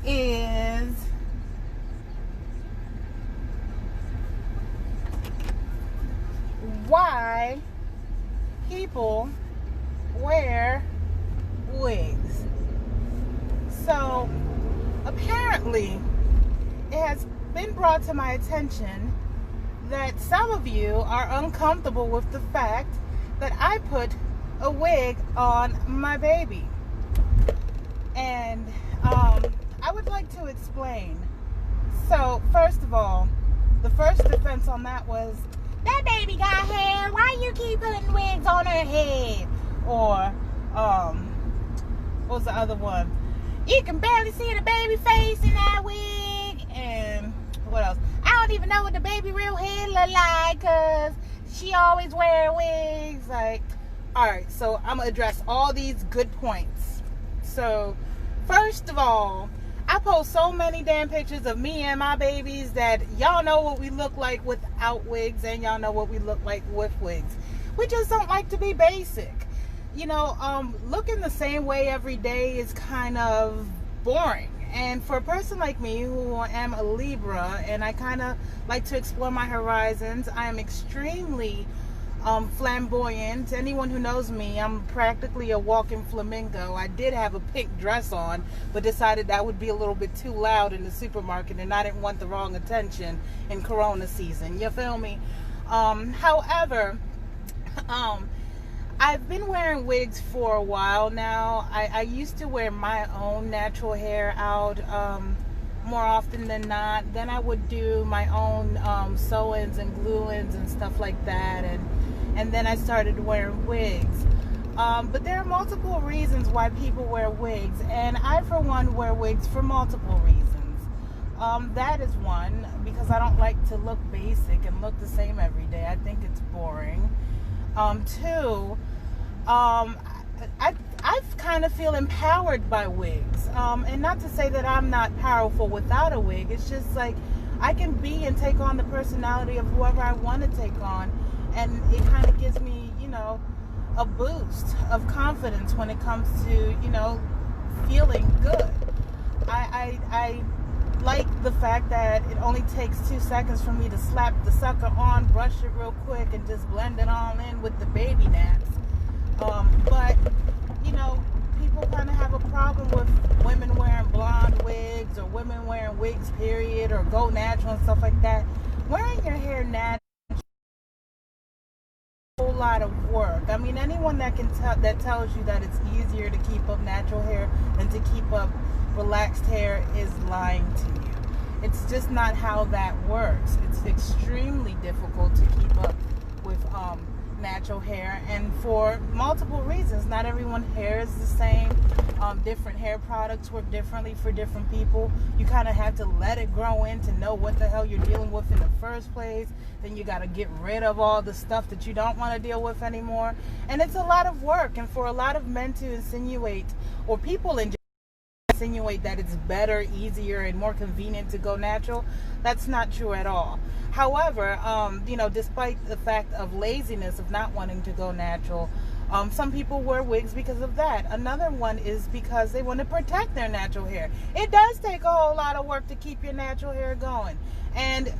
is why people wear wigs. So apparently it has been brought to my attention that some of you are uncomfortable with the fact that I put a wig on my baby. And I would like to explain. So first of all, the first defense on that was, that baby got hair, why you keep putting wigs on her head? Or what was the other one? You can barely see the baby face in that wig. And what else? I don't even know what the baby real head look like, because she always wear wigs. Like, alright, so I'm gonna address all these good points. So first of all, I post so many damn pictures of me and my babies that y'all know what we look like without wigs, and y'all know what we look like with wigs. We just don't like to be basic. You know, looking the same way every day is kind of boring. And for a person like me, who am a Libra, and I kind of like to explore my horizons, I am extremely flamboyant. Anyone who knows me, I'm practically a walking flamingo. I did have a pink dress on, but decided that would be a little bit too loud in the supermarket, and I didn't want the wrong attention in Corona season. You feel me? However, I've been wearing wigs for a while now. I used to wear my own natural hair out more often than not. Then I would do my own sew-ins and glue-ins and stuff like that. And then I started wearing wigs. But there are multiple reasons why people wear wigs. And I, for one, wear wigs for multiple reasons. That is one, because I don't like to look basic and look the same every day. I think it's boring. Two, I kind of feel empowered by wigs. And not to say that I'm not powerful without a wig. It's just like I can be and take on the personality of whoever I want to take on. And it kind of gives me, you know, a boost of confidence when it comes to, you know, feeling good. I like the fact that it only takes 2 seconds for me to slap the sucker on, brush it real quick, and just blend it all in with the baby naps. But, you know, people kind of have a problem with women wearing blonde wigs, or women wearing wigs, period, or go natural and stuff like that. Wearing your hair natural is a whole lot of work. I mean, anyone that tells you that it's easier to keep up natural hair than to keep up relaxed hair is lying to you. It's just not how that works. It's extremely difficult to keep up with natural hair, and for multiple reasons. Not everyone's hair is the same. Different hair products work differently for different people. You kind of have to let it grow in to know what the hell you're dealing with in the first place. Then you got to get rid of all the stuff that you don't want to deal with anymore. And it's a lot of work. And for a lot of men to insinuate, or people in insinuate, that it's better, easier, and more convenient to go natural, that's not true at all. However, you know, despite the fact of laziness of not wanting to go natural, some people wear wigs because of that. Another one is because they want to protect their natural hair. It does take a whole lot of work to keep your natural hair going. And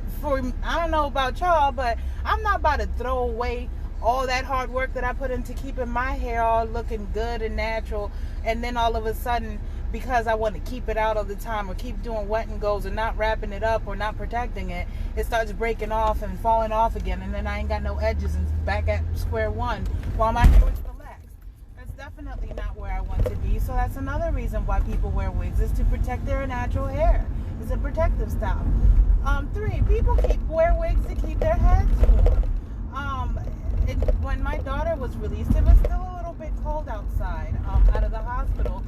I don't know about y'all, but I'm not about to throw away all that hard work that I put into keeping my hair all looking good and natural, and then all of a sudden, because I want to keep it out all the time, or keep doing wet and goes, or not wrapping it up, or not protecting it, it starts breaking off and falling off again, and then I ain't got no edges and back at square one while my hair is relaxed. That's definitely not where I want to be. So that's another reason why people wear wigs, is to protect their natural hair. It's a protective style. 3, people wear wigs to keep their heads warm. When my daughter was released, it was still a little bit cold outside, out of the hospital.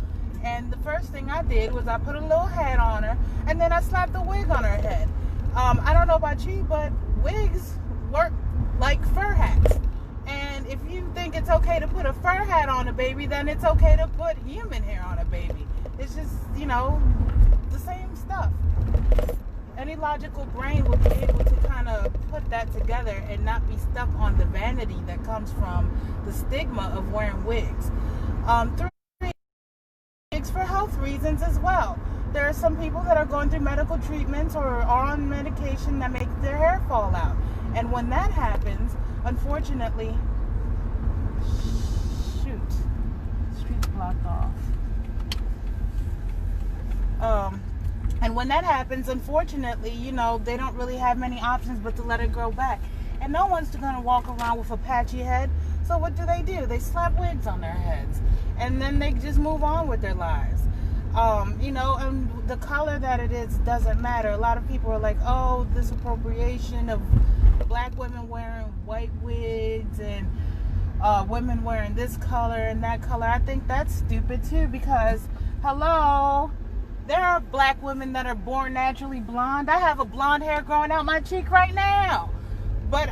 And the first thing I did was I put a little hat on her, and then I slapped a wig on her head. I don't know about you, but wigs work like fur hats. And if you think it's okay to put a fur hat on a baby, then it's okay to put human hair on a baby. It's just, you know, the same stuff. Any logical brain would be able to kind of put that together and not be stuck on the vanity that comes from the stigma of wearing wigs. 3, wigs for health reasons as well. there are some people that are going through medical treatments or are on medication that makes their hair fall out. And when that happens, unfortunately, street's blocked off. And when that happens, unfortunately, you know, they don't really have many options but to let it grow back. And no one's going to walk around with a patchy head. So what do? They slap wigs on their heads. And then they just move on with their lives. You know, and the color that it is doesn't matter. A lot of people are like, oh, this appropriation of black women wearing white wigs and women wearing this color and that color. I think that's stupid too, because, hello, there are black women that are born naturally blonde. I have a blonde hair growing out my cheek right now. But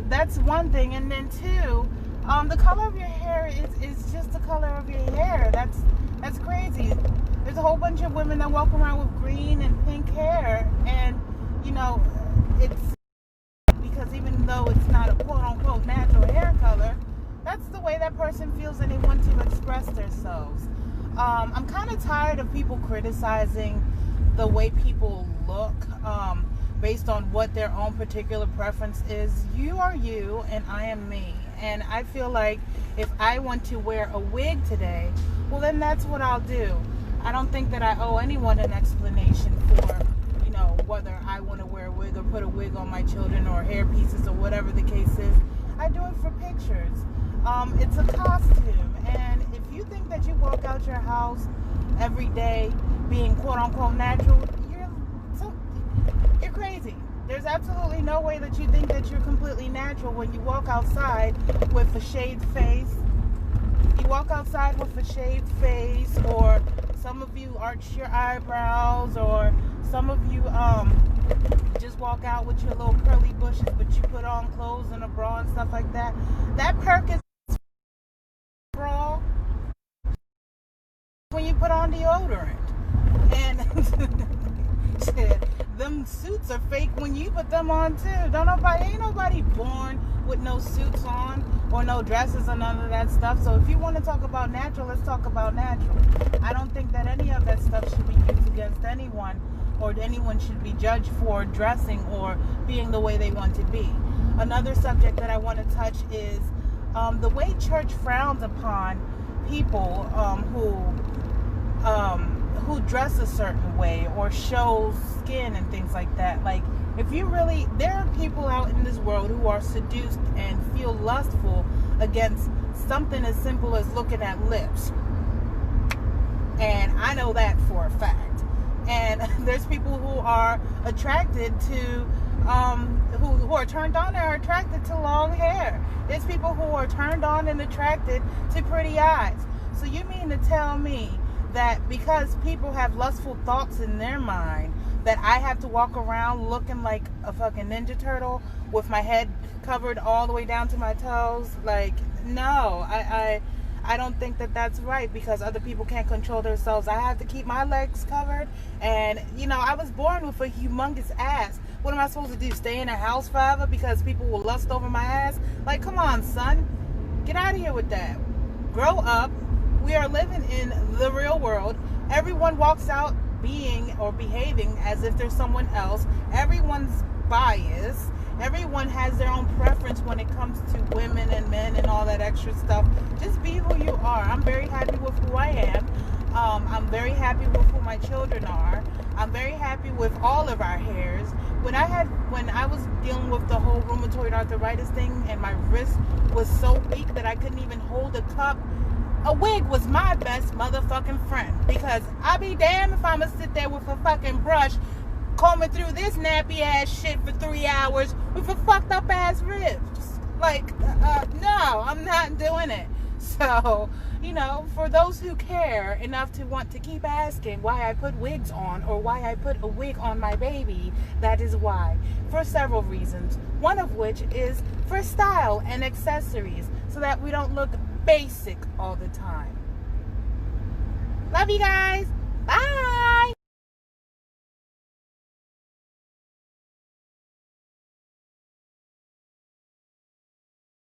that's one thing. And then two, the color of your hair is just the color of your hair. That's crazy. There's a whole bunch of women that walk around with green and pink hair, and you know, it's because even though it's not a quote-unquote natural hair color, that's the way that person feels and they want to express themselves. I'm kind of tired of people criticizing the way people look based on what their own particular preference is. You are you and I am me. And I feel like if I want to wear a wig today, well, then that's what I'll do. I don't think that I owe anyone an explanation for, you know, whether I want to wear a wig or put a wig on my children or hair pieces or whatever the case is. I do it for pictures. It's a costume. And if you think that you walk out your house every day being quote-unquote natural, you're crazy. There's absolutely no way that you think that you're completely natural when you walk outside with a shaved face. You walk outside with a shaved face, or some of you arch your eyebrows, or some of you just walk out with your little curly bushes, but you put on clothes and a bra and stuff like that. That perk is bra when you put on deodorant. And shit, them suits are fake when you put them on too. Ain't nobody born with no suits on or no dresses or none of that stuff. So if you want to talk about natural, let's talk about natural. I don't think that any of that stuff should be used against anyone, or anyone should be judged for dressing or being the way they want to be. Another subject that I want to touch is the way church frowns upon people who dress a certain way or show skin and things like that. Like, if you really, there are people out in this world who are seduced and feel lustful against something as simple as looking at lips. And I know that for a fact. And there's people who are attracted to, who are turned on and are attracted to long hair. There's people who are turned on and attracted to pretty eyes. So you mean to tell me that because people have lustful thoughts in their mind, that I have to walk around looking like a fucking Ninja Turtle with my head covered all the way down to my toes? Like, no, I don't think that that's right, because other people can't control themselves. I have to keep my legs covered, and you know, I was born with a humongous ass. What am I supposed to do, stay in a house forever because people will lust over my ass? Like, come on, son, get out of here with that. Grow up. We are living in the real world. Everyone walks out being or behaving as if there's someone else. Everyone's biased. Everyone has their own preference when it comes to women and men and all that extra stuff. Just be who you are. I'm very happy with who I am. I'm very happy with who my children are. I'm very happy with all of our hairs. When I was dealing with the whole rheumatoid arthritis thing and my wrist was so weak that I couldn't even hold a cup, a wig was my best motherfucking friend, because I'll be damned if I'ma sit there with a fucking brush combing through this nappy ass shit for 3 hours with a fucked up ass ribs. Like, no, I'm not doing it. So, you know, for those who care enough to want to keep asking why I put wigs on or why I put a wig on my baby, that is why. For several reasons. One of which is for style and accessories, so that we don't look basic all the time. Love you guys. Bye.